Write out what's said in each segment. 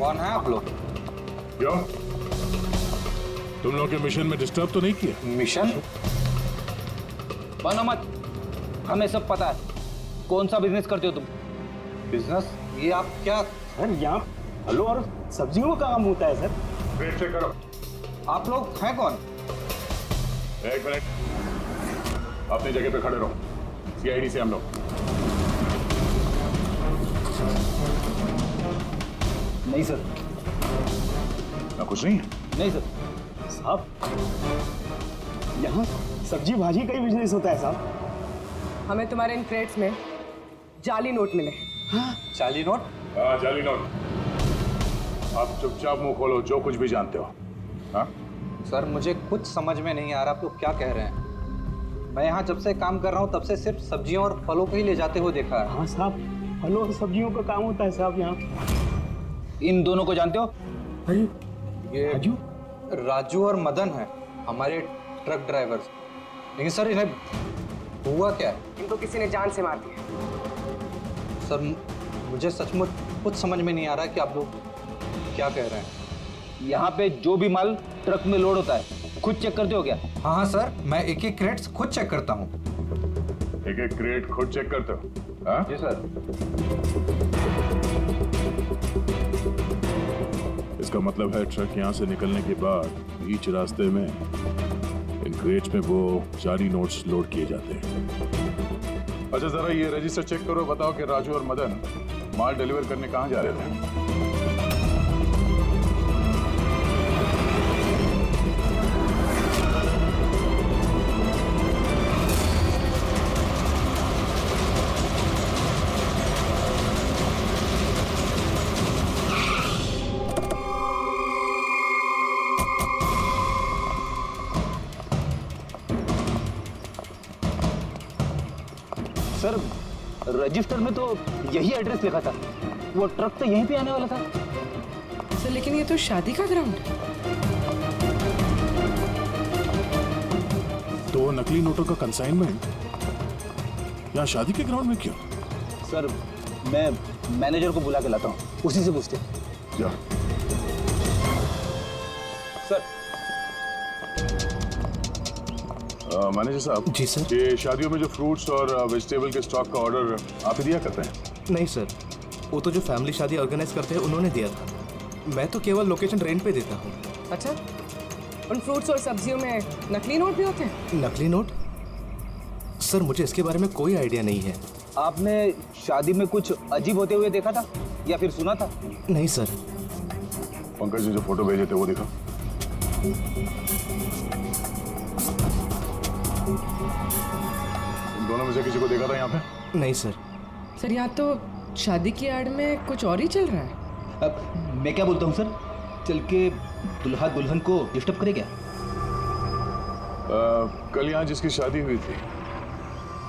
कौन है आप लोग? क्यों? तुम लोग के मिशन में डिस्टर्ब तो नहीं किया? मिशन? बनो मत, हमें सब पता है। कौन सा बिजनेस करते हो तुम? बिजनेस? ये आप क्या? सर यहाँ फलों और सब्जियों का काम होता है सर। वेट चेक करो। आप लोग हैं कौन? एक मिनट, अपनी जगह पे खड़े रहो। सीआईडी से हम लोग। नहीं सर। ना कुछ नहीं है? नहीं सर। साहब यहाँ सब्जी भाजी का ही बिजनेस होता है साहब। हमें तुम्हारे इन क्रेट्स में जाली नोट मिले। जाली नोट? हाँ, जाली नोट। आप चुपचाप मुंह खोलो, जो कुछ भी जानते हो। हाँ? सर मुझे कुछ समझ में नहीं आ रहा आप लोग क्या कह रहे हैं। मैं यहाँ जब से काम कर रहा हूँ तब से सिर्फ सब्जियों और फलों को ही ले जाते हुए देखा है। हाँ साहब, फलों और सब्जियों का काम होता है साहब यहाँ। इन दोनों को जानते हो? अरे ये राजू? राजू और मदन है, हमारे ट्रक ड्राइवर्स। लेकिन सर इन्हें हुआ क्या है? इनको किसी ने जान से मार दिया। सर मुझे सचमुच कुछ समझ में नहीं आ रहा कि आप लोग क्या कह रहे हैं। यहाँ पे जो भी माल ट्रक में लोड होता है खुद चेक करते हो क्या? हाँ हाँ सर, मैं एक एक क्रेट खुद चेक करता हूँ। एक एक क्रेट खुद चेक करते हो? हाँ? जी सर। इसका मतलब है ट्रक यहाँ से निकलने के बाद बीच रास्ते में इन क्रेट्स में वो जाली नोट्स लोड किए जाते हैं। अच्छा जरा ये रजिस्टर चेक करो, बताओ कि राजू और मदन माल डिलीवर करने कहाँ जा रहे थे? सर रजिस्टर में तो यही एड्रेस लिखा था। वो ट्रक तो यहीं पे आने वाला था। सर लेकिन ये तो शादी का ग्राउंड है। तो वो नकली नोटों का कंसाइनमेंट यहाँ शादी के ग्राउंड में क्यों? सर मैं मैनेजर को बुला के लाता हूँ, उसी से पूछते हैं। जा। सर। मैनेजर साहब। जी सर। ये शादियों में जो फ्रूट्स और वेजिटेबल के स्टॉक का ऑर्डर आप ही दिया करते हैं? नहीं सर, वो तो जो फैमिली शादी ऑर्गेनाइज करते हैं उन्होंने दिया था। मैं तो केवल लोकेशन रेंट पे देता हूँ। अच्छा, उन फ्रूट्स और सब्जियों में नकली नोट भी होते हैं? नकली नोट? सर मुझे इसके बारे में कोई आइडिया नहीं है। आपने शादी में कुछ अजीब होते हुए देखा था या फिर सुना था? नहीं सर। पंकज ने जो फोटो भेजे थे वो दिखा। तुम दोनों में से किसी को देखा था यहाँ पे? नहीं सर। सर यहाँ तो शादी की आड़ में कुछ और ही चल रहा है। अब मैं क्या बोलता हूँ सर, चल के दुल्हा दुल्हन को डिस्टर्ब करे क्या? कल यहाँ जिसकी शादी हुई थी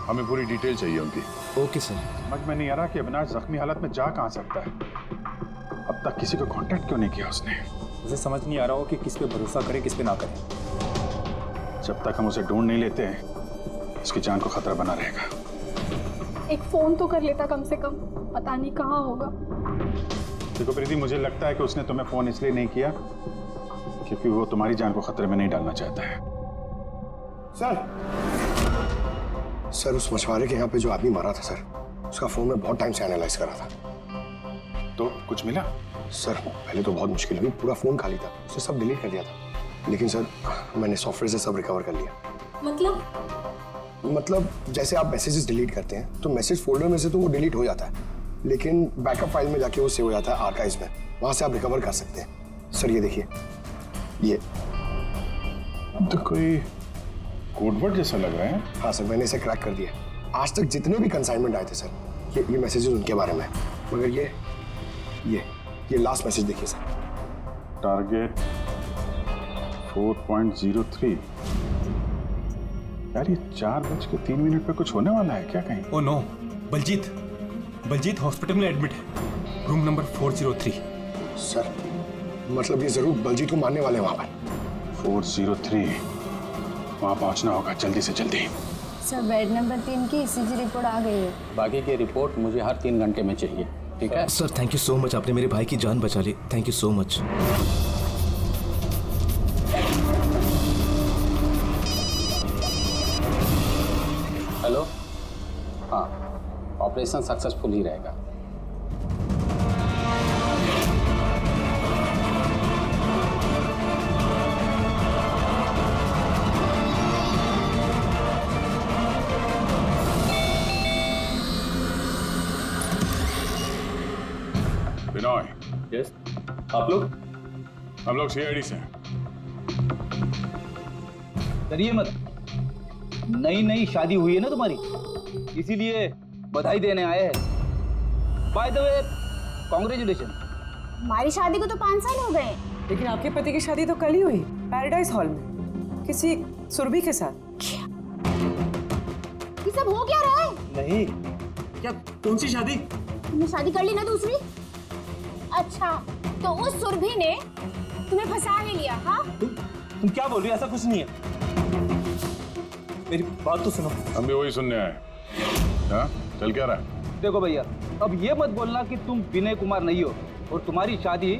हमें पूरी डिटेल चाहिए उनकी। Okay sir. समझ में नहीं आ रहा कि अविनाश जख्मी हालत में जा कहाँ सकता है। अब तक किसी को कांटेक्ट क्यों नहीं किया उसने? मुझे समझ नहीं आ रहा हो कि किस पे भरोसा करें किस पे ना करें। जब तक हम उसे ढूंढ नहीं लेते उसकी जान को खतरा बना रहेगा। एक फोन तो कर लेता कम से कम, पता नहीं कहाँ होगा। देखो प्रीति, मुझे लगता है कि उसने तुम्हें फोन इसलिए नहीं किया क्योंकि वो तुम्हारी जान को खतरे में नहीं डालना चाहता है। सर उस मछुआरे के यहाँ पे जो आदमी मारा था सर, उसका फोन में बहुत टाइम से एनालाइज करा था। तो कुछ मिला? सर पहले तो बहुत मुश्किल हुई, पूरा फोन खाली था, उसे सब डिलीट कर दिया था। लेकिन सर मैंने सॉफ्टवेयर से सब रिकवर कर लिया। मतलब जैसे आप मैसेजेस डिलीट करते हैं तो मैसेज फोल्डर में से तो वो डिलीट हो जाता है, लेकिन बैकअप फाइल में जाके वो सेव हो जाता है आर्काइव्स में, वहां से आप रिकवर कर सकते हैं। सर ये देखिए, ये तो कोई कोडवर्ड जैसा लग रहा है। हाँ सर, मैंने इसे क्रैक कर दिया। आज तक जितने भी कंसाइनमेंट आए थे सर, ये मैसेजेस उनके बारे में है। मगर ये लास्ट मैसेज देखिए सर। टारगेट 4.03। यार ये 4:03 पे कुछ होने वाला है क्या कहीं? ओ नो, बलजीत हॉस्पिटल में एडमिट है, रूम नंबर 403। सर मतलब ये जरूर बलजीत को मारने वाले हैं वहां पर। 403 वहां पहुंचना होगा जल्दी से जल्दी। सर बेड नंबर 3 की ECG रिपोर्ट आ गई है। बाकी की रिपोर्ट मुझे हर 3 घंटे में चाहिए। ठीक है sir thank you so much, आपने मेरे भाई की जान बचा ली, thank you so much. Hello, हाँ, ऑपरेशन सक्सेसफुल ही रहेगा। बिनॉय, यस, आप लोग? हम लोग सीआईडी से हैं। डरिए मत, नई नई शादी हुई है ना तुम्हारी, इसीलिए बधाई देने आए हैं। By the way, congratulation. हमारी शादी को तो 5 साल हो गए। लेकिन आपके पति की शादी तो कल ही हुई, पैराडाइज हॉल में, किसी सुरभि के साथ। ये सब हो क्या रहा है? नहीं, क्या कौन सी शादी? तुमने शादी कर ली ना दूसरी? अच्छा, तो उस सुरभि ने तुम्हें फंसा ही लिया? हाँ, तुम क्या बोल रही हो? ऐसा कुछ नहीं है। मेरी बात तो सुनो। हम भी वही सुनने आए। हाँ, चल क्या रहा है? देखो भैया, अब ये मत बोलना कि तुम विनय कुमार नहीं हो और तुम्हारी शादी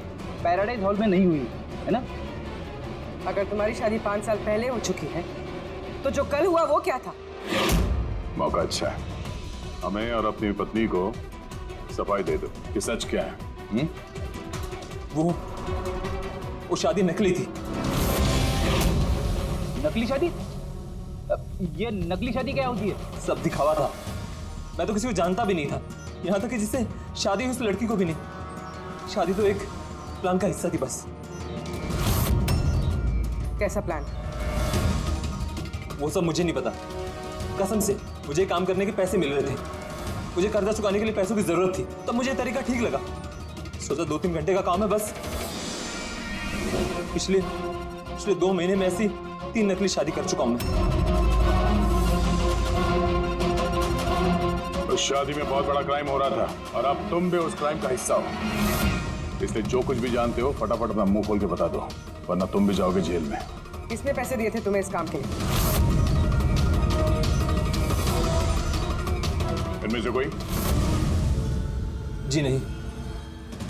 पैराडाइज हॉल में नहीं हुई है ना? अगर तुम्हारी शादी 5 साल पहले हो चुकी है तो जो कल हुआ वो क्या था? मौका अच्छा है, हमें और अपनी पत्नी को सफाई दे दो कि सच क्या है। वो शादी नकली थी। नकली शादी? ये नकली शादी क्या होती है? सब दिखावा था, मैं तो किसी को जानता भी नहीं था, यहाँ तक कि जिससे शादी हुई उस लड़की को भी नहीं। शादी तो एक प्लान का हिस्सा थी बस। कैसा प्लान? वो सब मुझे नहीं पता, कसम से। मुझे काम करने के पैसे मिल रहे थे, मुझे कर्जा चुकाने के लिए पैसों की जरूरत थी, तब मुझे तरीका ठीक लगा। सोचा 2-3 घंटे का काम है बस। पिछले 2 महीने में ऐसी 3 नकली शादी कर चुका हूं मैं। उस शादी में बहुत बड़ा क्राइम हो रहा था और अब तुम भी उस क्राइम का हिस्सा हो, इसलिए जो कुछ भी जानते हो फटाफट अपना मुंह खोल के बता दो, वरना तुम भी जाओगे जेल में। किसने पैसे दिए थे तुम्हें इस काम के लिए? इनमें से कोई? जी नहीं,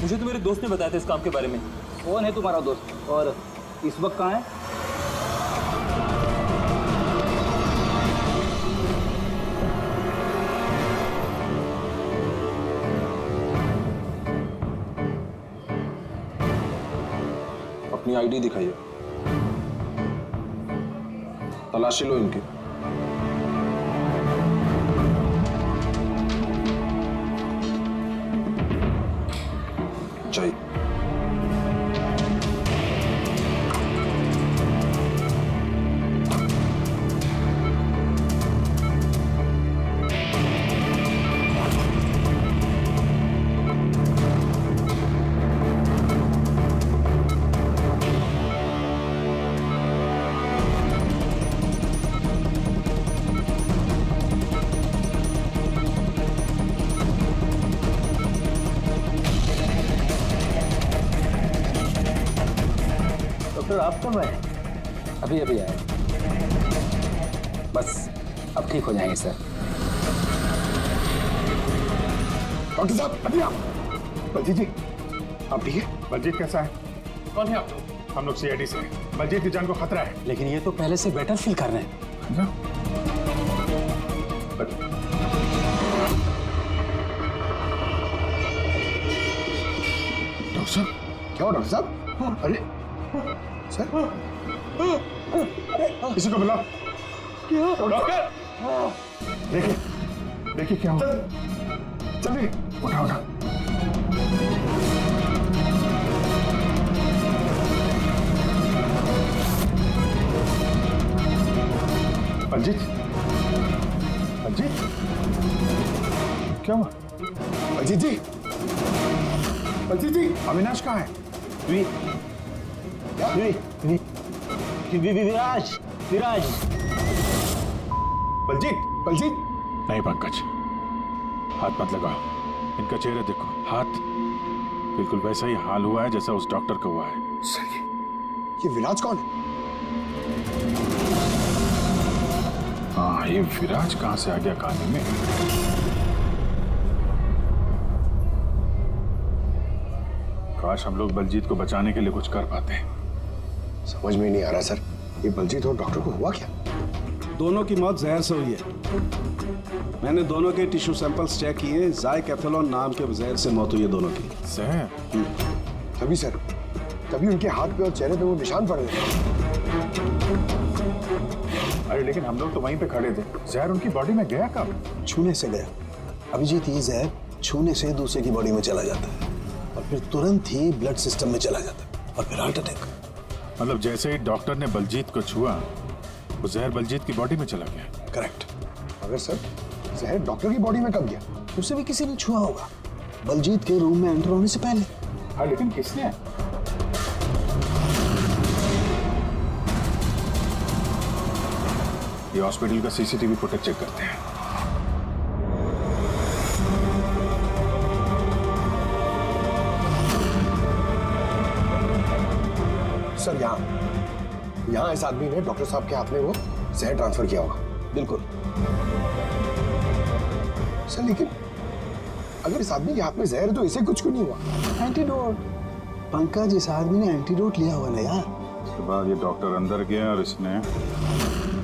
मुझे तो मेरे दोस्त ने बताया था इस काम के बारे में। कौन है तुम्हारा दोस्त और इस वक्त कहाँ है? अपनी आईडी दिखाइए, तलाशी लो इनकी। चाहिए डॉक्टर, आप कब आए? अभी अभी आए, बस अब ठीक हो जाएंगे सर। डॉक्टर साहब अभी आप। बलजीत जी आप ठीक है? बलजीत कैसा है? कौन है आप लोग? हम लोग सीआईडी से हैं। बलजीत की जान को खतरा है। लेकिन ये तो पहले से बेटर फील कर रहे हैं। डॉक्टर साहब क्या हुआ डॉक्टर साहब? अरे सर किसी को बुलाओ। डॉक्टर देखिए देखिए क्या हुआ। चलिए उठा उठा। बलजीत बलजीत क्या हुआ? बलजीत जी, बलजीत जी अविनाश कहाँ है? विराज, विराज। बलजीत बलजीत नहीं पंकज, हाथ मत लगाओ, इनका चेहरा देखो, हाथ बिल्कुल वैसा ही हाल हुआ है जैसा उस डॉक्टर का हुआ है। सर ये विराज कौन है? हाँ ये विराज कहाँ से आ गया कहानी में? काश हम लोग बलजीत को बचाने के लिए कुछ कर पाते। समझ में नहीं आ रहा सर, ये बलजीत और डॉक्टर को हुआ क्या? दोनों की मौत जहर से हुई है। मैंने दोनों के टिश्यू सैंपल्स चेक किए, ज़ाइकैथेलॉन नाम के जहर से मौत हुई है दोनों की। जहर? तभी सर, तभी उनके हाथ पे और चेहरे पे वो निशान पड़ गए। अरे लेकिन हम लोग तो वहीं पे खड़े थे, जहर उनकी बॉडी में गया कब? छूने से गया। अभिजीत, ये जहर छूने से दूसरे की बॉडी में चला जाता है और फिर तुरंत ही ब्लड सिस्टम में चला जाता है और फिर हार्ट अटैक। मतलब जैसे ही डॉक्टर ने बलजीत को छुआ, वो जहर बलजीत की बॉडी में चला गया। करेक्ट। मगर सर, जहर डॉक्टर की बॉडी में कब गया? उसे भी किसी ने छुआ होगा, बलजीत के रूम में एंटर होने से पहले। हाँ, लेकिन किसने? ये हॉस्पिटल का सीसीटीवी फुटेज चेक करते हैं। सर, यहाँ इस आदमी ने डॉक्टर साहब के हाथ में वो जहर ट्रांसफर किया होगा। बिल्कुल। सर लेकिन अगर इस आदमी के हाथ में जहर है तो इसे कुछ क्यों नहीं हुआ? एंटीडोट। पंकज, इस आदमी ने एंटीडोट लिया हुआ ना यार। उसके बाद ये डॉक्टर अंदर गया और इसने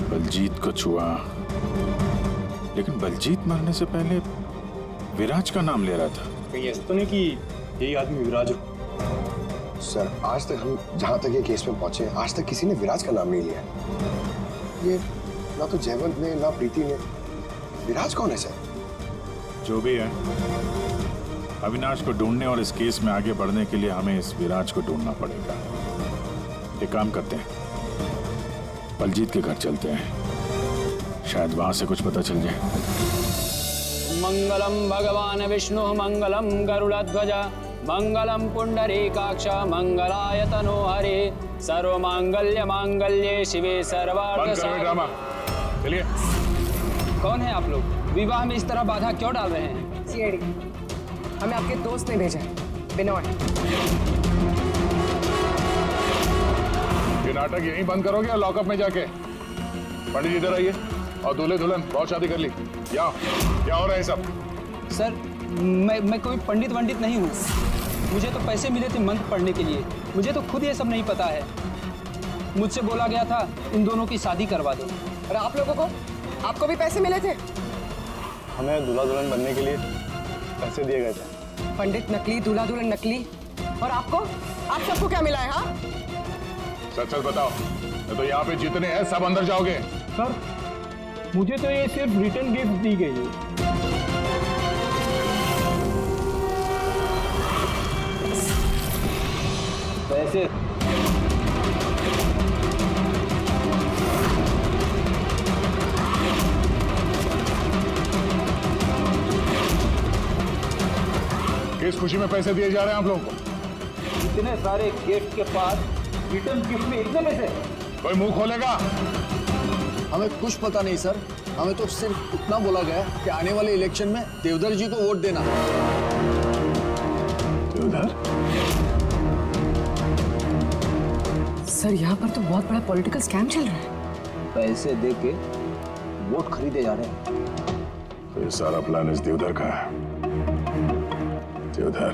बलजीत को छुआ। लेकिन बलजीत मरने से पहले विराज का नाम ले रहा था। कहीं ऐसा तो नहीं कि यही आदमी विराज हो? सर, आज तक हम जहां तक ये केस में पहुंचे, आज तक किसी ने विराज का नाम नहीं लिया। ये ना तो जयवंत ने ना प्रीति ने। विराज कौन है सर? जो भी है, अविनाश को ढूंढने और इस केस में आगे बढ़ने के लिए हमें इस विराज को ढूंढना पड़ेगा। एक काम करते हैं, बलजीत के घर चलते हैं, शायद वहां से कुछ पता चल जाए। मंगलम भगवान विष्णु मंगलम गरुड़ध्वज मंगलम पुंडरीकाक्ष मंगलाय तनो हरे सर्व मांगल्य मांगल्ये शिवे सर्वार्थ ड्रामा। चलिए। कौन है आप लोग? विवाह में इस तरह बाधा क्यों डाल रहे हैं? सीआईडी, हमें आपके दोस्त ने भेजा है, बिनोय। ये नाटक यहीं बंद करोगे या लॉकअप में जाके? पंडित जी इधर आइए और दूल्हे दुल्हन बहुत शादी कर ली। क्या हो रहा है सब? सर, मैं कोई पंडित वंडित नहीं हूँ। मुझे तो पैसे मिले थे मंत्र पढ़ने के लिए। मुझे तो खुद ये सब नहीं पता है। मुझसे बोला गया था इन दोनों की शादी करवा दो। और आप लोगों को, आपको भी पैसे मिले थे? हमें दूल्हा दुल्हन बनने के लिए पैसे दिए गए थे। पंडित नकली, दूल्हा दुल्हन नकली, और आपको, आप सबको क्या मिला है? हाँ, सच सच बताओ, तो यहाँ पे जितने हैं सब अंदर जाओगे? सर, मुझे तो ये सिर्फ रिटर्न गिफ्ट दी गई है। पैसे किस खुशी में पैसे दिए जा रहे हैं आप लोगों को? इतने सारे गिफ्ट के पास रिटर्न गिफ्ट में इतने पैसे? कोई मुंह खोलेगा? हमें कुछ पता नहीं सर, हमें तो सिर्फ इतना बोला गया कि आने वाले इलेक्शन में देवधर जी को वोट देना। देवधर? सर, यहाँ पर तो बहुत बड़ा पॉलिटिकल स्कैम चल रहा है। पैसे दे के वोट खरीदे जा रहे हैं। तो ये सारा प्लान इस देवधर का है। देवधर,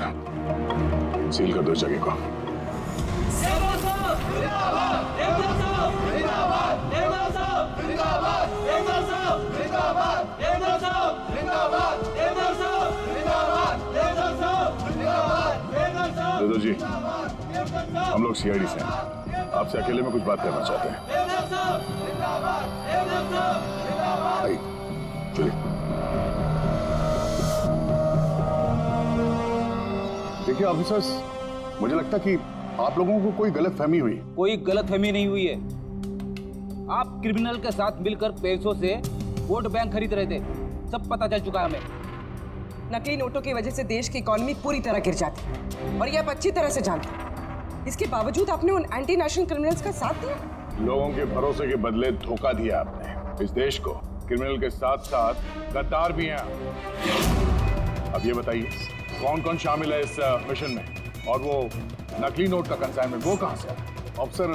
सील कर दो जगह को। देवधर जी, हम लोग सीआईडी से हैं, आपसे अकेले में कुछ बात करना चाहते हैं। आइए, चलिए। देखिए ऑफिसर्स, मुझे लगता है कि आप लोगों को कोई गलतफहमी हुई। कोई गलतफहमी नहीं हुई है। आप क्रिमिनल के साथ मिलकर पैसों से वोट बैंक खरीद रहे थे, सब पता चल चुका है हमें। नकली नोटों की वजह से देश की इकोनॉमी पूरी तरह गिर जाती है और ये आप अच्छी तरह से जानते हैं। इसके बावजूद आपने उन एंटी नेशनल क्रिमिनल्स का साथ दिया। लोगों के भरोसे के बदले धोखा दिया आपने इस देश को। क्रिमिनल के साथ साथ गद्दार भी हैं। अब ये बताइए, कौन कौन शामिल है इस मिशन में? और वो नकली नोट का कंसाइनमेंट वो कहां से आया? अफसर,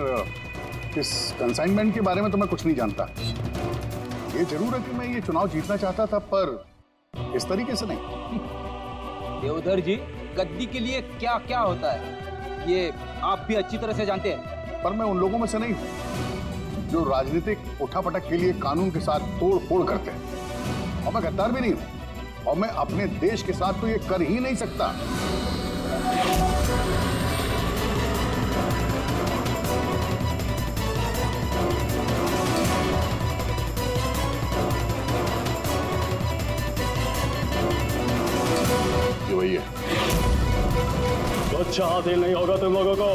इस कंसाइनमेंट के बारे में तो मैं कुछ नहीं जानता। ये जरूर है कि मैं ये चुनाव जीतना चाहता था, पर इस तरीके से नहीं। देवधर जी, गद्दी के लिए क्या क्या होता है ये आप भी अच्छी तरह से जानते हैं। पर मैं उन लोगों में से नहीं हूं जो राजनीतिक उठापटक के लिए कानून के साथ तोड़ फोड़ करते हैं, और मैं गद्दार भी नहीं हूं, और मैं अपने देश के साथ तो ये कर ही नहीं सकता। ये वही है। कुछ हासिल नहीं होगा तुम लोगों को।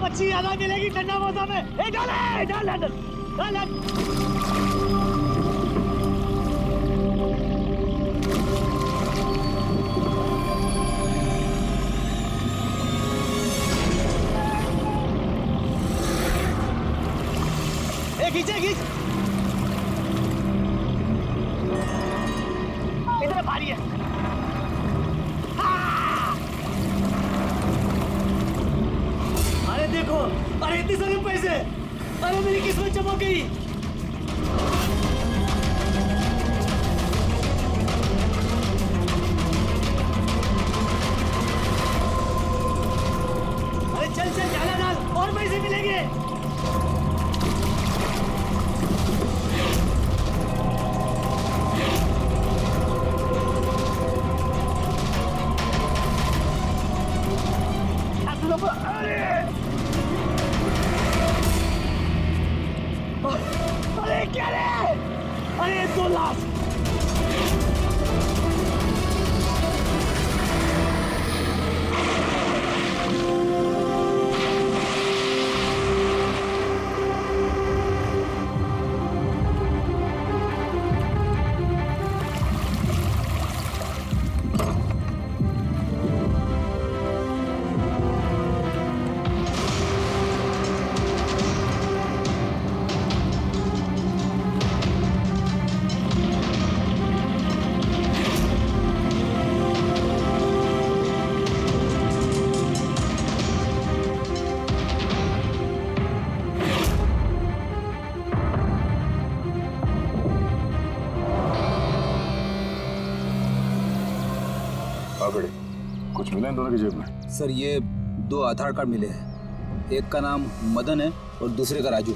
अच्छी ज्यादा मिलेगी ठंडा मौसम में। डाल डाल डाल डाल डाल। खींचे खींच, इधर भारी है। अरे देखो, अरे इतने सारे पैसे, अरे मेरी किस्मत चमक गई। अरे चल चल डाला डाल, और पैसे मिलेंगे। अरे क्या रे? अरे 2 लाख। कुछ मिला इन दोनों की जेब में? सर ये 2 आधार कार्ड मिले हैं, एक का नाम मदन है और दूसरे का राजू।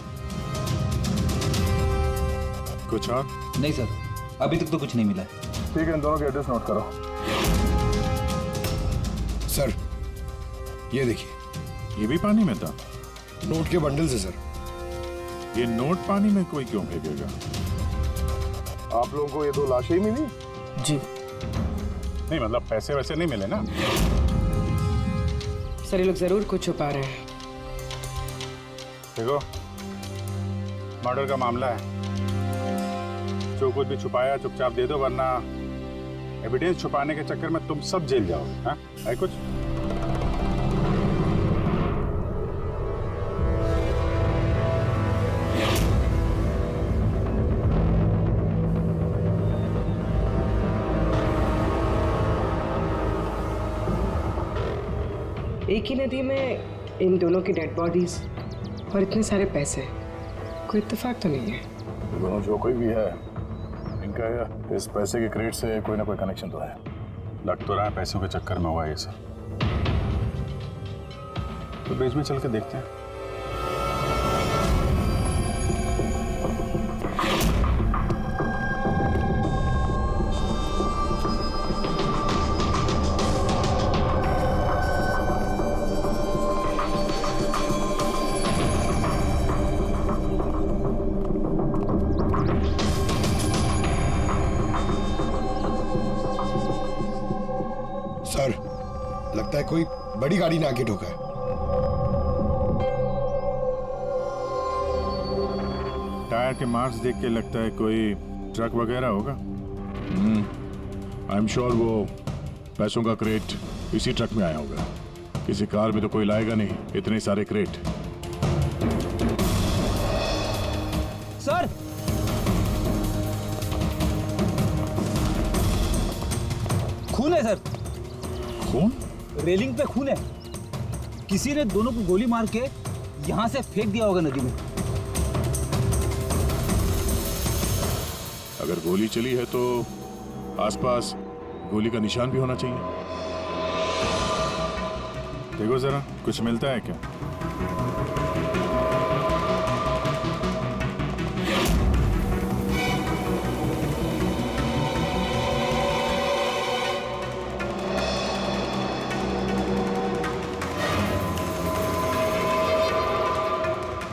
कुछ हाँ? नहीं सर, अभी तक तो कुछ नहीं मिला है। ठीक है, इन दोनों के एड्रेस नोट करो। सर ये देखिए, ये भी पानी में था? नोट के बंडल से सर। ये नोट पानी में कोई क्यों फेंकेगा? आप लोगों को ये 2 लाशें ही मिली? जी नहीं, मतलब पैसे वैसे नहीं मिले ना? सर ये लोग जरूर कुछ छुपा रहे हैं। देखो, मर्डर का मामला है, जो कुछ भी छुपाया चुपचाप दे दो, वरना एविडेंस छुपाने के चक्कर में तुम सब जेल जाओगे। हाँ है कुछ? एक ही नदी में इन दोनों की डेड बॉडीज और इतने सारे पैसे, कोई इत्तेफाक तो नहीं है? दोनों जो कोई भी है, इनका इस पैसे के क्रेट से कोई ना कोई कनेक्शन तो है। लग तो रहा है पैसों के चक्कर में हुआ ये सब। तो बीच में चल के देखते हैं। सर, लगता है कोई बड़ी गाड़ी ने आके ठोका है। टायर के मार्क्स देख के लगता है कोई ट्रक वगैरह होगा। आई एम श्योर वो पैसों का क्रेट इसी ट्रक में आया होगा। किसी कार में तो कोई लाएगा नहीं इतने सारे क्रेट। सर, खून है सर। खून? रेलिंग पे खून है। किसी ने दोनों को गोली मार के यहां से फेंक दिया होगा नदी में। अगर गोली चली है तो आसपास गोली का निशान भी होना चाहिए। देखो जरा, कुछ मिलता है क्या?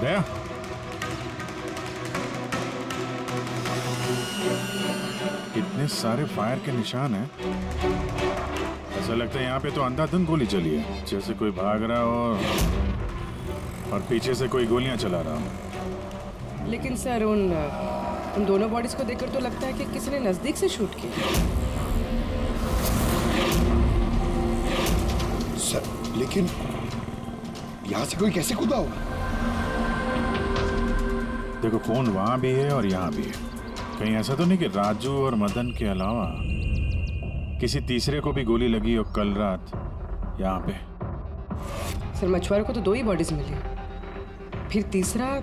दया, इतने सारे फायर के निशान हैं। ऐसा लगता है यहाँ पे तो अंधाधुंध गोली चली है, जैसे कोई भाग रहा हो और पीछे से कोई गोलियां चला रहा हो। लेकिन सर उन दोनों बॉडीज को देखकर तो लगता है कि किसी ने नजदीक से शूट किया। सर, लेकिन यहाँ से कोई कैसे कूदा होगा? देखो, फोन वहां भी है और यहाँ भी है। कहीं ऐसा तो नहीं कि राजू और मदन के अलावा किसी तीसरे को भी गोली लगी हो कल रात यहाँ पे? सर, मछुआरों को तो 2 ही बॉडीज मिली, फिर तीसरा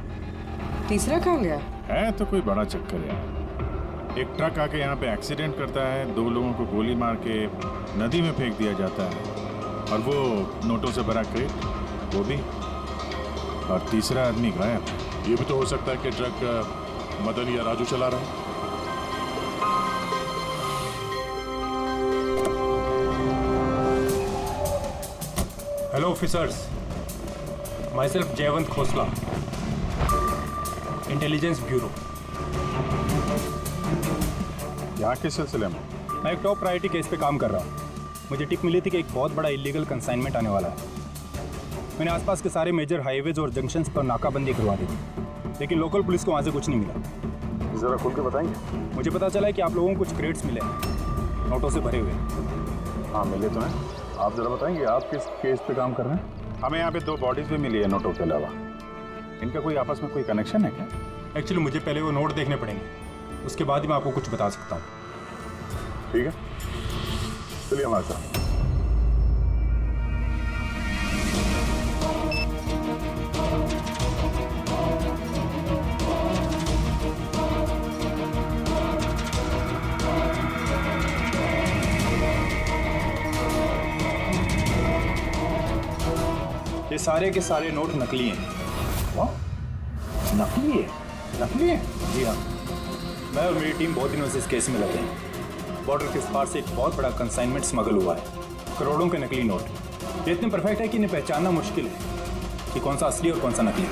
कहाँ गया? है तो कोई बड़ा चक्कर यार। एक ट्रक आके यहाँ पे एक्सीडेंट करता है, 2 लोगों को गोली मार के नदी में फेंक दिया जाता है, और वो नोटों से भरा क्रेट वो भी, और तीसरा आदमी गायब। ये भी तो हो सकता है कि ट्रक मदन या राजू चला रहा है। Hello officers, my self Jaywant Khosla, intelligence bureau. यहाँ किस सिलसिले में? मैं एक टॉप प्रायोरिटी केस पे काम कर रहा हूँ। मुझे टिप मिली थी कि एक बहुत बड़ा इलीगल कंसाइनमेंट आने वाला है। मैंने आसपास के सारे मेजर हाईवेज और जंक्शंस पर नाकाबंदी करवा दी थी, लेकिन लोकल पुलिस को वहाँ से कुछ नहीं मिला। जरा खुल के बताएंगे? मुझे पता चला है कि आप लोगों को कुछ क्रेट्स मिले हैं, नोटों से भरे हुए। हाँ, मिले तो हैं। आप जरा बताएंगे आप किस केस पे काम कर रहे हैं? हमें यहाँ पे 2 बॉडीज भी मिली है नोटों के अलावा। इनका कोई आपस में कोई कनेक्शन है क्या? एक्चुअली मुझे पहले वो नोट देखने पड़ेंगे, उसके बाद ही मैं आपको कुछ बता सकता हूँ। ठीक है, चलिए हमारे साथ। ये सारे के सारे नोट नकली हैं। नकली है? नकली है? जी हाँ, मैं और मेरी टीम बहुत दिनों से इस केस में लगे हैं। बॉर्डर के पार से एक बहुत बड़ा कंसाइनमेंट स्मगल हुआ है, करोड़ों के नकली नोट। ये इतने परफेक्ट है कि इन्हें पहचानना मुश्किल है कि कौन सा असली और कौन सा नकली।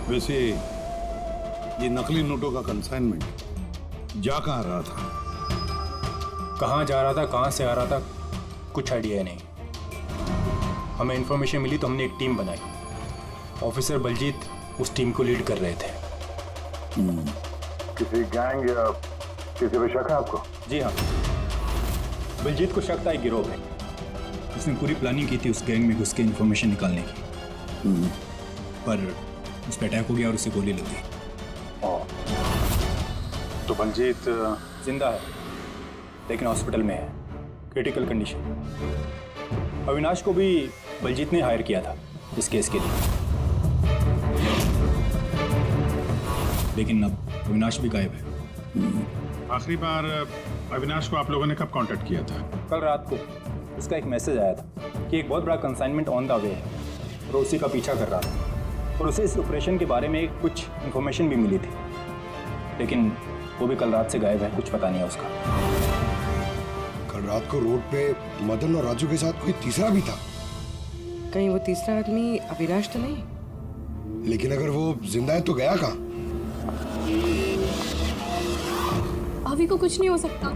वैसे ये नकली नोटों का कंसाइनमेंट जा कहाँ रहा था? कहाँ जा रहा था, कहाँ से आ रहा था, कुछ आइडिया नहीं। हमें इन्फॉर्मेशन मिली तो हमने एक टीम बनाई। ऑफिसर बलजीत उस टीम को लीड कर रहे थे। किसी गैंग या किसी पे शक है आपको? जी हाँ, बलजीत को शक था एक गिरोह पे। उसने पूरी प्लानिंग की थी उस गैंग में घुस के इन्फॉर्मेशन निकालने की, पर उस पर अटैक हो गया और उसे गोली लग गई। तो बलजीत जिंदा है, लेकिन हॉस्पिटल में है, क्रिटिकल कंडीशन। अविनाश को भी बलजीत ने हायर किया था इस केस के लिए, लेकिन अब अविनाश भी गायब है। आखिरी बार अविनाश को आप लोगों ने कब कांटेक्ट किया था? कल रात को उसका एक मैसेज आया था कि एक बहुत बड़ा कंसाइनमेंट ऑन द वे है और उसी का पीछा कर रहा था, और उसे इस ऑपरेशन के बारे में कुछ इन्फॉर्मेशन भी मिली थी, लेकिन वो भी कल रात से गायब है, कुछ पता नहीं है उसका। कल रात को रोड पे मदन और राजू के साथ कोई तीसरा भी था। कहीं वो तीसरा आदमी अविनाश तो नहीं? लेकिन अगर वो जिंदा है तो गया कहाँ? अभी को कुछ नहीं हो सकता।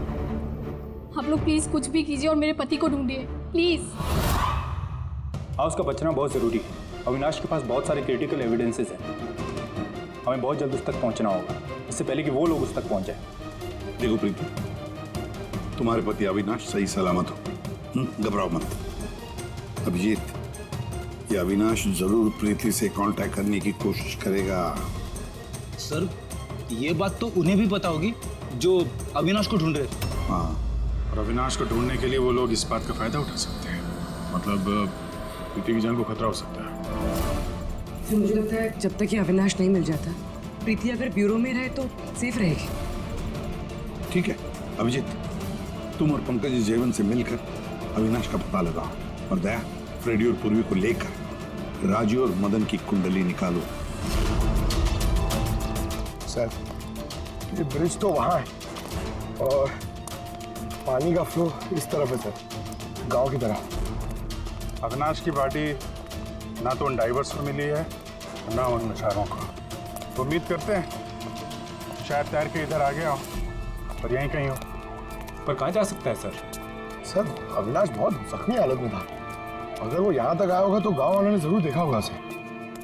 आप लोग प्लीज कुछ भी कीजिए और मेरे पति को ढूंढिए प्लीज। हाँ, उसका बचना बहुत ज़रूरी है। अविनाश के पास बहुत सारे क्रिटिकल एविडेंसेस हैं, हमें बहुत जल्द उस तक पहुंचना होगा, इससे पहले कि वो लोग उस तक पहुंच जाए। देखो प्रीति, तुम्हारे पति अविनाश सही सलामत हो, घबराओ मत। अभिजीत, ये अविनाश जरूर प्रीति से कांटेक्ट करने की कोशिश करेगा। सर, ये बात तो उन्हें भी पता होगी जो अविनाश को ढूंढ रहे थे। हाँ, और अविनाश को ढूंढने के लिए वो लोग इस बात का फायदा उठा सकते हैं, मतलब प्रीति की जान को खतरा हो सकता है। तो मुझे लगता है जब तक ये अविनाश नहीं मिल जाता, प्रीति अगर ब्यूरो में रहे तो सेफ रहेगी। ठीक है अभिजीत, तुम और पंकज जयवंत से मिलकर अविनाश का पता लगाओ, और दया फ्रेडी और पूर्वी को लेकर राजू और मदन की कुंडली निकालो। सर, ये ब्रिज तो वहाँ है और पानी का फ्लो इस तरफ है सर, गांव की तरफ। अविनाश की बॉडी ना तो उन डाइवर्स को मिली है ना उन मछुआरों को। तो उम्मीद करते हैं शायद तैर के इधर आ गया हो और यहीं कहीं हो। पर कहाँ जा सकता है सर? सर, अविनाश बहुत जख्मी हालत में था। अगर वो यहाँ तक आया होगा तो गांव वालों ने जरूर देखा होगा उसे।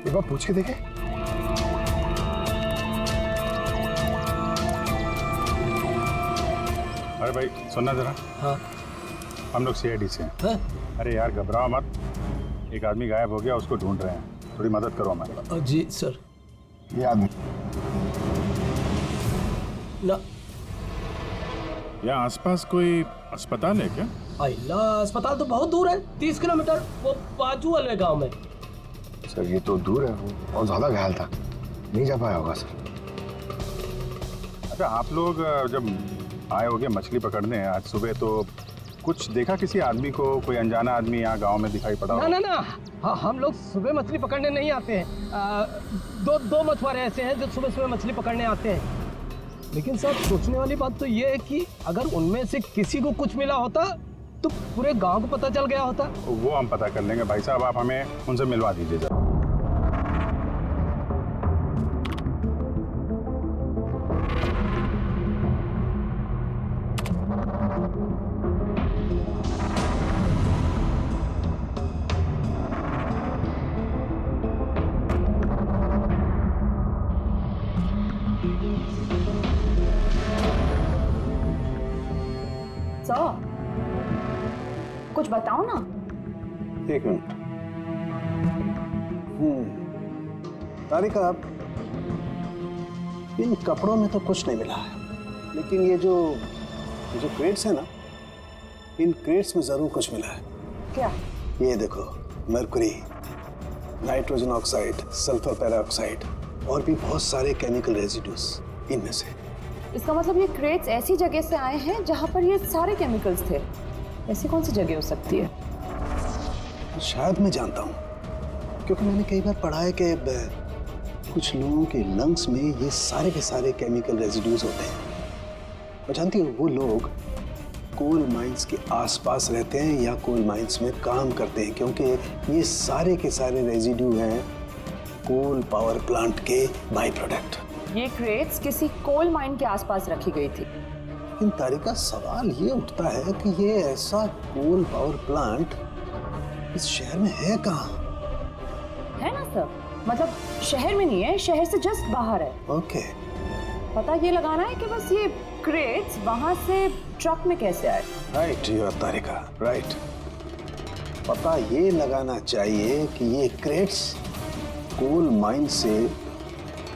एक बार पूछ के देखें। अरे भाई सुनना जरा। हाँ। हम लोग सीआईडी से हैं। हाँ? अरे यार घबराओ मत, एक आदमी गायब हो गया, उसको ढूंढ रहे हैं, थोड़ी मदद करो हमारी। जी सर। ये आदमी ना, यहाँ आसपास कोई अस्पताल है क्या? अल्लाह, अस्पताल तो बहुत दूर है, 30 किलोमीटर, वो बाजू वाले गांव में। सर, ये तो दूर है, वो बहुत ज्यादा घायल था, नहीं जा पाया होगा सर। अच्छा, आप लोग जब आए होगे मछली पकड़ने आज सुबह, तो कुछ देखा किसी आदमी को? कोई अनजाना आदमी यहाँ गांव में दिखाई पड़ा? ना ना ना, हाँ, हम लोग सुबह मछली पकड़ने नहीं आते हैं। दो मछुआरे ऐसे हैं जो सुबह सुबह मछली पकड़ने आते हैं। लेकिन सर, सोचने वाली बात तो ये है कि अगर उनमें से किसी को कुछ मिला होता तो पूरे गांव को पता चल गया होता। वो हम पता कर लेंगे भाई साहब, आप हमें उनसे मिलवा दीजिए जरा। कुछ बताओ ना। एक मिनट। तारिका, इन कपड़ों में तो कुछ नहीं मिला है, लेकिन ये जो क्रेट्स है ना, इन क्रेट्स में जरूर कुछ मिला है। क्या? ये देखो, mercury, nitrogen oxide, sulphur peroxide और भी बहुत सारे केमिकल रेजिड्यूज इनमें से। इसका मतलब ये क्रेट्स ऐसी जगह से आए हैं जहां पर ये सारे केमिकल्स थे। ऐसी कौन सी जगह हो सकती है? शायद मैं जानता हूँ, क्योंकि मैंने कई बार पढ़ा है कि कुछ लोगों के लंग्स में ये सारे के सारे केमिकल रेजिड्यूज होते हैं। और जानती हो, वो लोग कोल माइंस के आसपास रहते हैं या कोल माइंस में काम करते हैं, क्योंकि ये सारे के सारे रेजिड्यू हैं कोल पावर प्लांट के बाई प्रोडक्ट। ये क्रेट्स किसी कोल माइन के आसपास रखी गई थी। इन तारिका, सवाल ये उठता है कि ये ऐसा कोल पावर प्लांट इस शहर में है कहाँ? है ना सर, मतलब शहर में नहीं है, शहर से जस्ट बाहर है। ओके। पता ये लगाना है कि बस ये क्रेट्स वहां से ट्रक में कैसे आए। राइट यूर तारिका, राइट। पता ये लगाना चाहिए कि ये क्रेट्स कोल माइन से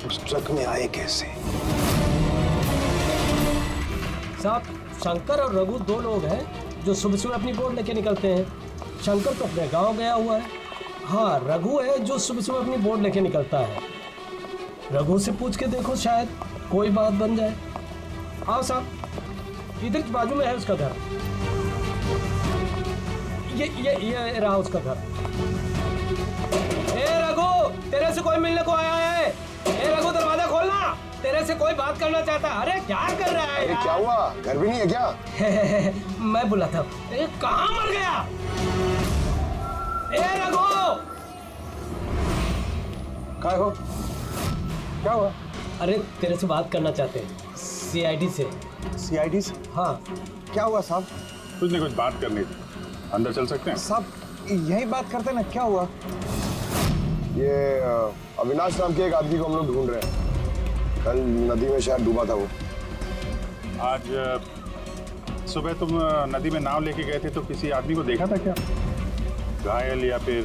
उस ट्रक में आए कैसे। साहब, शंकर और रघु दो लोग हैं जो सुबह सुबह अपनी बोट लेके निकलते हैं। शंकर तो अपने गांव गया हुआ है। हाँ, रघु है जो सुबह सुबह अपनी बोट लेके निकलता है। रघु से पूछ के देखो, शायद कोई बात बन जाए। हाँ साहब, इधर की बाजू में है उसका घर। ये रहा उसका घर। ए रघु, तेरे से कोई मिलने को आया है। ए रघु, दरवाजा खोलना, तेरे से कोई बात करना चाहता है। अरे क्या कर रहा है? अरे क्या हुआ, घर भी नहीं है क्या? मैं बुला था। कहाँ मर गया? ए रघु, क्या हो? क्या हुआ? अरे तेरे से बात करना चाहते हैं, सीआईडी से। सीआईडी से? हाँ। क्या हुआ साहब? कुछ नहीं, कुछ बात करनी थी। अंदर चल सकते हैं? साहब यही बात करते ना, क्या हुआ? ये अविनाश नाम के एक आदमी को हम लोग ढूंढ रहे हैं। कल नदी में शायद डूबा था वो। आज सुबह तुम नदी में नाव लेके गए थे तो किसी आदमी को देखा था क्या? घायल या फिर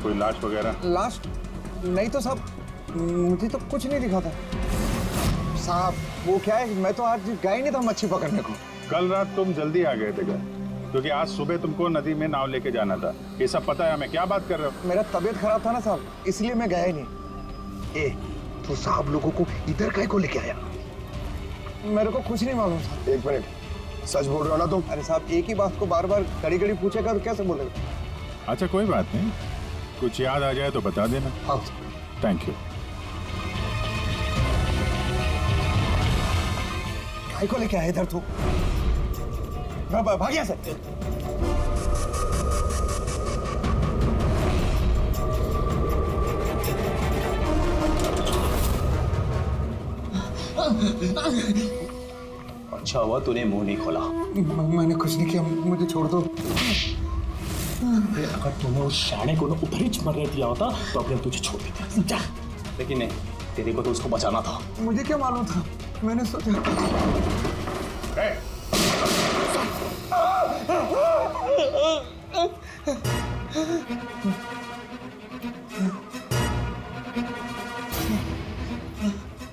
कोई लाश वगैरह? लाश नहीं तो साहब, मुझे तो कुछ नहीं दिखा था साहब। वो क्या है, मैं तो आज गया ही नहीं था मच्छी पकड़ने को। कल रात तुम जल्दी आ गए थे घर, क्योंकि आज सुबह तुमको नदी में नाव लेके जाना था। ये सब पता है हमें। क्या बात कर रहे हो? मेरा तबीयत खराब था ना साहब, इसलिए मैं गया ही नहीं। ए, तो साहब लोगों को इधर काहे को लेके आया? मेरे को कुछ नहीं मालूम था। एक मिनट, सच बोल रहे हो ना तुम? अरे साहब, एक ही बात को बार बार कड़ी कड़ी पूछेगा तो कैसे बोलेगा? अच्छा कोई बात नहीं, कुछ याद आ जाए तो बता देना। हाँ। Thank you. काहे को लेके आया इधर तू? भाग यहाँ से। अच्छा हुआ तूने मुंह नहीं खोला। मैंने कुछ नहीं किया, मुझे छोड़ दो। अगर तूने उस शाणे को उधर ही मरने दिया होता तो अपने तुझे छोड़ देते। जा। लेकिन नहीं, तेरे को तो उसको बचाना था। मुझे क्या मालूम था, मैंने सोचा।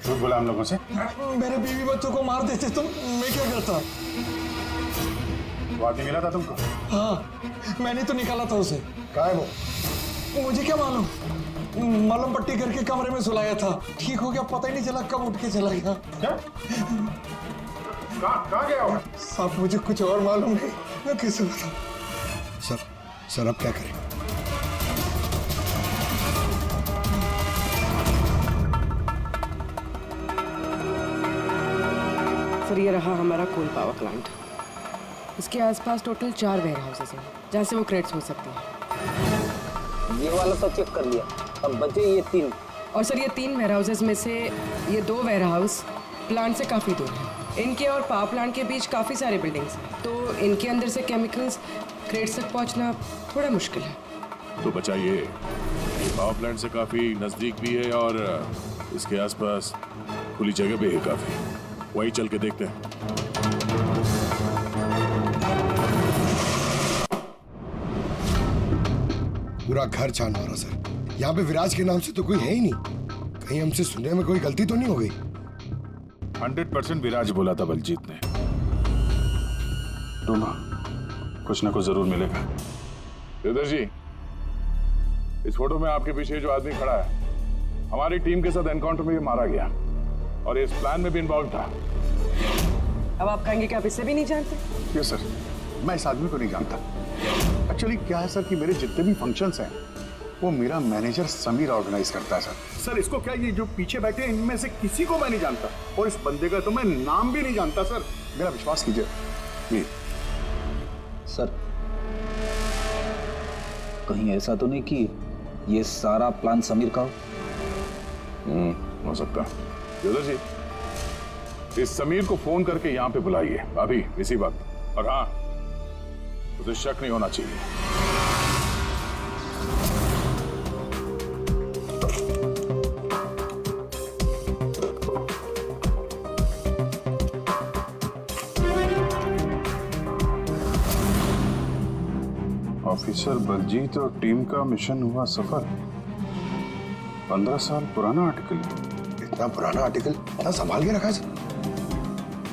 झूठ बोला हम लोगों से? मेरे बीवी बच्चों को मार देते तो मैं क्या करता? वो आदमी मिला था तुमको? हाँ, मैंने तो निकाला था उसे। कहाँ है वो? मुझे क्या मालूम, मलम पट्टी करके कमरे में सुलाया था। ठीक हो गया, पता ही नहीं चला कब उठ के चला गया। क्या? कहाँ गया वो? साहब मुझे कुछ और मालूम नहीं, मैं कैसे बताऊं? सर अब क्या करें? सर ये रहा हमारा कोल पावर प्लांट। इसके आसपास टोटल 4 वेयर हाउसेस हैं जहाँ से वो क्रेडिट्स हो सकती हैं। ये वाला तो चेक कर लिया, अब बचे ये 3। और सर ये 3 वेयर हाउसेस में से ये 2 वेयर हाउस प्लांट से काफ़ी दूर हैं। इनके और पावर प्लांट के बीच काफ़ी सारे बिल्डिंग्स हैं, तो इनके अंदर से केमिकल्स क्रेडिट्स तक पहुँचना थोड़ा मुश्किल है। तो बचा ये पावर प्लांट से काफी नजदीक भी है और इसके आसपास खुली जगह भी है काफी। वही चल के देखते हैं। पूरा घर छान मारा सर। यहाँ पे विराज के नाम से तो कोई है ही नहीं। कहीं हमसे सुनने में कोई गलती तो नहीं हो गई? 100% विराज बोला था बलजीत ने। ढूंढो, कुछ ना कुछ जरूर मिलेगा। देवदर जी, इस फोटो में आपके पीछे जो आदमी खड़ा है, हमारी टीम के साथ एनकाउंटर में भी मारा गया और इस प्लान में भी इन्वॉल्व था। अब आप कहेंगे कि आप इससे भी नहीं जानते? यस सर, मैं इस आदमी को नहीं जानता। एक्चुअली क्या है सर कि मेरे जितने भी फंक्शंस हैं वो मेरा मैनेजर समीर ऑर्गेनाइज करता है सर। इसको क्या, ये जो पीछे बैठे हैं इनमें से किसी को मैं नहीं जानता और इस बंदे का तो मैं नाम भी नहीं जानता सर। मेरा विश्वास कीजिए प्लीज। सर कहीं ऐसा तो नहीं कि ये सारा प्लान समीर का हो सकता। देवदर जी, इस समीर को फोन करके यहाँ पे बुलाइए अभी इसी वक्त। और हाँ, उसे शक नहीं होना चाहिए। ऑफिसर बलजीत और टीम का मिशन हुआ सफल। 15 साल पुराना आर्टिकल। इतना पुराना आर्टिकल इतना संभाल के रखा है सर?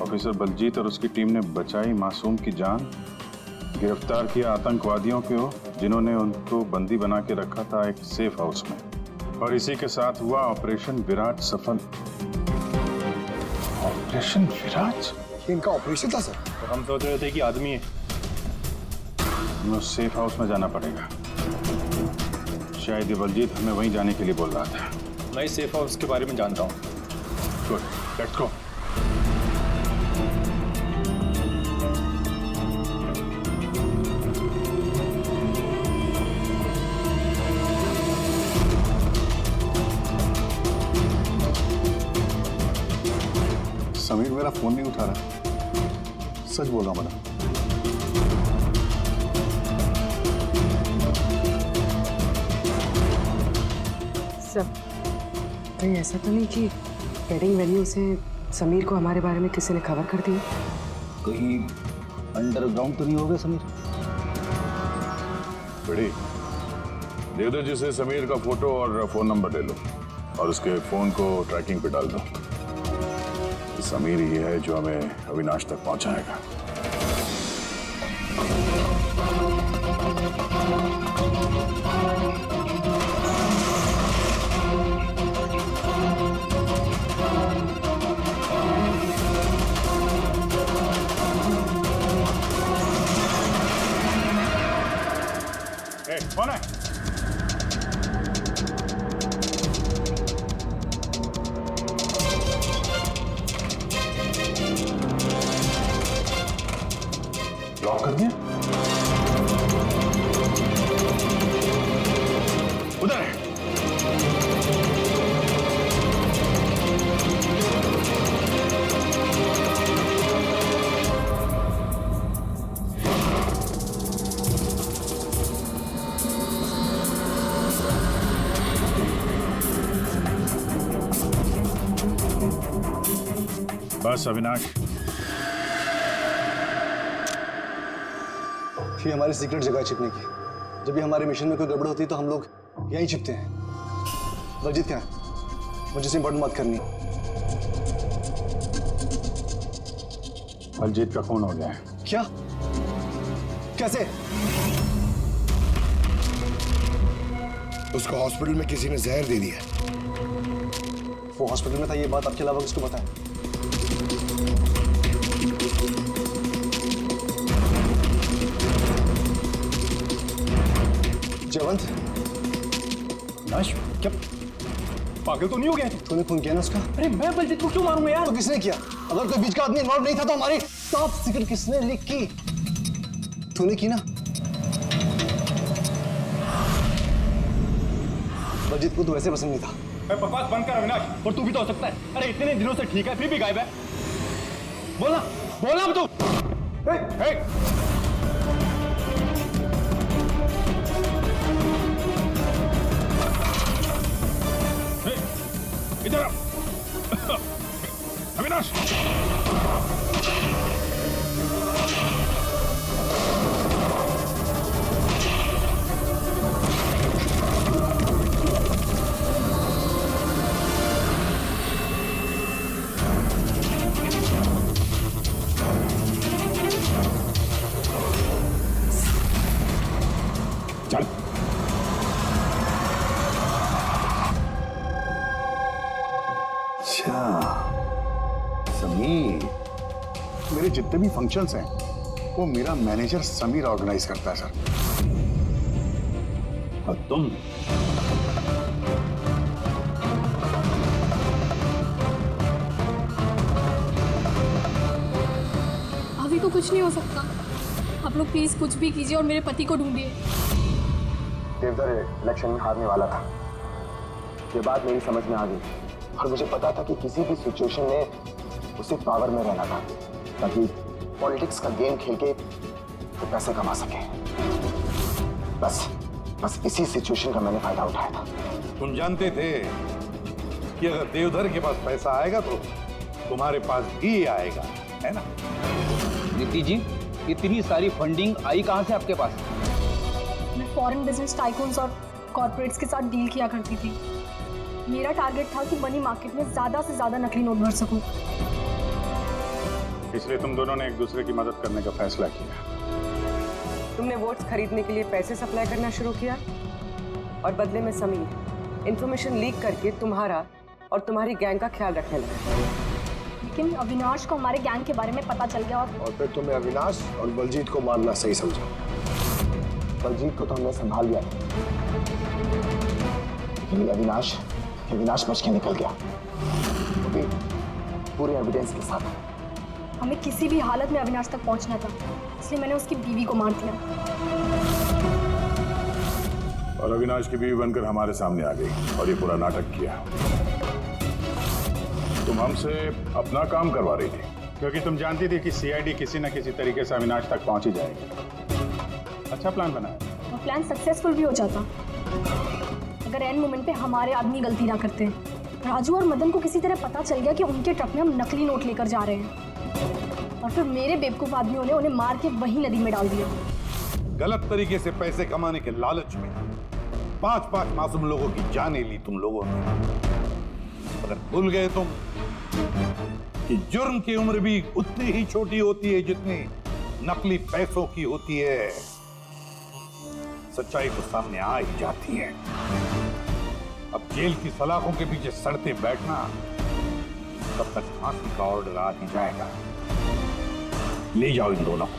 ऑफिसर बलजीत और उसकी टीम ने बचाई मासूम की जान गिरफ्तार किया आतंकवादियों को जिन्होंने उनको बंदी बना के रखा था एक सेफ हाउस में, और इसी के साथ हुआ ऑपरेशन विराट सफल। ऑपरेशन विराट? ये इनका ऑपरेशन था सर? तो हम सोच रहे थे कि आदमी है। हमें उस सेफ हाउस में जाना पड़ेगा। शायद ये बलजीत हमें वहीं जाने के लिए बोल रहा था। मैं इस सेफ हाउस के बारे में जानता हूँ। Good, let's go. समीर मेरा फोन नहीं उठा रहा, सच बोल रहा हूं मैडम। सब कहीं ऐसा तो नहीं कि वेडिंग वेन्यू से समीर को हमारे बारे में किसी ने खबर कर दी? कहीं अंडरग्राउंड तो नहीं हो गया समीर? बड़ी देवदत्त जी से समीर का फोटो और फोन नंबर ले लो और उसके फोन को ट्रैकिंग पे डाल दो। समीर ही है जो हमें अविनाश तक पहुंचाएगा। कौन है? लॉक कर दिया? उधर है। बस अविनाश, ये हमारी सीक्रेट जगह है छिपने की। जब भी हमारे मिशन में कोई गड़बड़ होती है तो हम लोग यहीं छिपते हैं। बलजीत क्या है? मुझे से इंपॉर्टेंट बात करनी है। बलजीत का खून हो गया है। क्या? कैसे? उसको हॉस्पिटल में किसी ने जहर दे दिया। वो हॉस्पिटल में था, ये बात आपके अलावा किसको पता है? जयवंत, नाश, क्या पागल तो नहीं हो गया? तूने खून किया ना उसका? अरे मैं बलजीत को क्यों मारूंगा यार? तो किसने किया? अगर कोई बीच का आदमी इन्वॉल्व नहीं था तो हमारी टॉप सीक्रेट किसने लीक की? तूने की ना? बलजीत को तो वैसे पसंद नहीं था। बकवास बंद कर अविनाश, और तू भी तो हो सकता है। अरे इतने दिनों से ठीक है, फिर भी गायब है। बोलना बोलना अब तू। इधर अविनाश। चल। अच्छा समीर, मेरे जितने भी फंक्शंस हैं वो मेरा मैनेजर समीर ऑर्गेनाइज करता है सर। और तुम? अभी को कुछ नहीं हो सकता। आप लोग प्लीज कुछ भी कीजिए और मेरे पति को ढूंढिए। देवदत्त इलेक्शन में हारने वाला था, ये बात मेरी समझ में आ गई और मुझे पता था कि किसी भी सिचुएशन में उसे पावर में रहना था ताकि पॉलिटिक्स का गेम खेल के वो पैसे कमा सके। बस इसी सिचुएशन का मैंने फायदा उठाया था। तुम जानते थे कि अगर देवधर के पास पैसा आएगा तो तुम्हारे पास भी आएगा, है ना? नीति जी, इतनी सारी फंडिंग आई कहां से आपके पास? मैं फॉरेन बिजनेस टाइकून्स और कॉर्पोरेट्स के साथ डील किया करती थी। मेरा टारगेट था कि मनी मार्केट में ज्यादा से ज्यादा नकली नोट भर सकूं। इसलिए तुम दोनों ने एक दूसरे की मदद करने का फैसला किया। तुमने वोट्स खरीदने के लिए पैसे सप्लाई करना शुरू किया और बदले में समीर इंफॉर्मेशन लीक करके तुम्हारा और तुम्हारी गैंग का ख्याल रखने लगा। लेकिन अविनाश को हमारे गैंग के बारे में पता चल गया और फिर तुम्हें अविनाश और बलजीत को मारना सही समझा। बलजीत को तो हमने संभाल लिया, लेकिन अविनाश बच के निकल गया, तो पूरे एविडेंस के साथ। हमें किसी भी हालत में अविनाश तक पहुंचना था, इसलिए मैंने उसकी बीवी को मार दिया। और अविनाश की बीवी बनकर हमारे सामने आ गई और ये पूरा नाटक किया। तुम हमसे अपना काम करवा रही थी, क्योंकि तुम जानती थी कि सीआईडी किसी न किसी तरीके से अविनाश तक पहुंच ही जाएगी। अच्छा प्लान बनाया। वो प्लान सक्सेसफुल भी हो जाता अगर एंड मोमेंट पे हमारे आदमी गलती ना करते। राजू और मदन को किसी तरह पता चल गया कि उनके ट्रक में हम नकली नोट लेकर जा रहे हैं, और फिर मेरे बेवकूफ आदमियों ने उन्हें मार के वही नदी में डाल दिया। गलत तरीके से पैसे कमाने के लालच में 5-5 मासूम लोगों की जानें ली तुम लोगों ने। अगर भूल गए तुम कि जुर्म की उम्र भी उतनी ही छोटी होती है जितनी नकली पैसों की होती है। सच्चाई तो सामने आ ही जाती है। अब जेल की सलाखों के पीछे सड़ते बैठना, तब तक फांसी का ऑर्डर आ ही जाएगा। ले जाओ इन दोनों को।